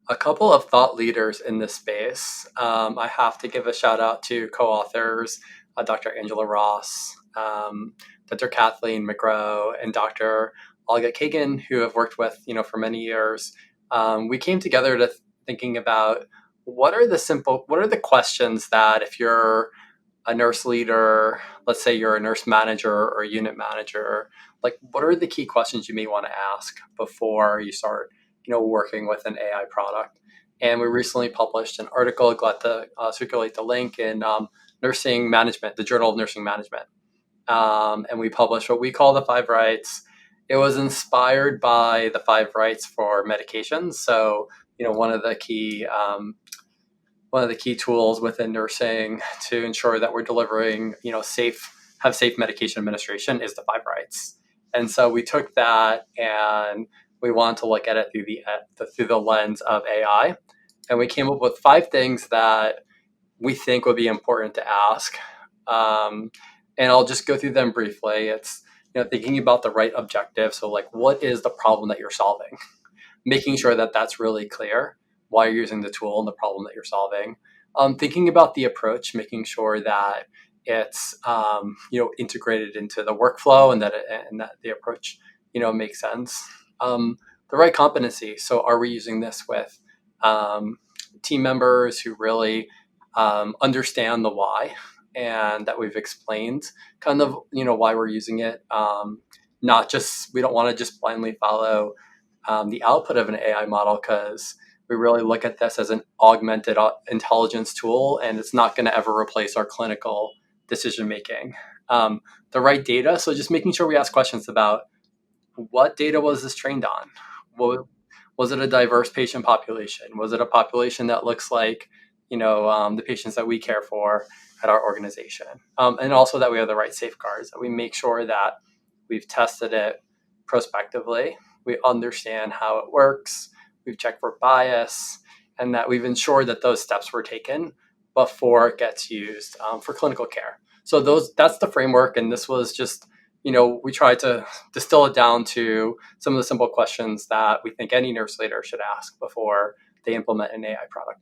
A couple of thought leaders in this space. I have to give a shout out to co-authors, Dr. Angela Ross, Dr. Kathleen McGraw, and Dr. Olga Kagan, who I've worked with, for many years. We came together to thinking about what are the questions that if you're a nurse leader, let's say you're a nurse manager or a unit manager, like what are the key questions you may want to ask before you start, working with an AI product? And we recently published an article, glad to circulate the link in Nursing Management, the Journal of Nursing Management. And we published what we call the five rights. It was inspired by the five rights for medications. So, one of the key tools within nursing to ensure that we're delivering, safe medication administration is the five rights. And so we took that and we wanted to look at it through the lens of AI, and we came up with five things that we think would be important to ask. And I'll just go through them briefly. It's thinking about the right objective. So, like, what is the problem that you're solving? Making sure that that's really clear why you're using the tool and the problem that you're solving. Thinking about the approach, making sure that it's integrated into the workflow and that the approach makes sense. The right competency. So are we using this with team members who really understand the why and that we've explained kind of why we're using it. Not just we don't want to just blindly follow the output of an AI model, because we really look at this as an augmented intelligence tool, and it's not going to ever replace our clinical decision making. The right data, so just making sure we ask questions about what data was this trained on? Was it a diverse patient population? Was it a population that looks like the patients that we care for at our organization? And also that we have the right safeguards, that we make sure that we've tested it prospectively, we understand how it works, we've checked for bias, and that we've ensured that those steps were taken before it gets used for clinical care. So that's the framework, and this was just, we tried to distill it down to some of the simple questions that we think any nurse leader should ask before they implement an AI product.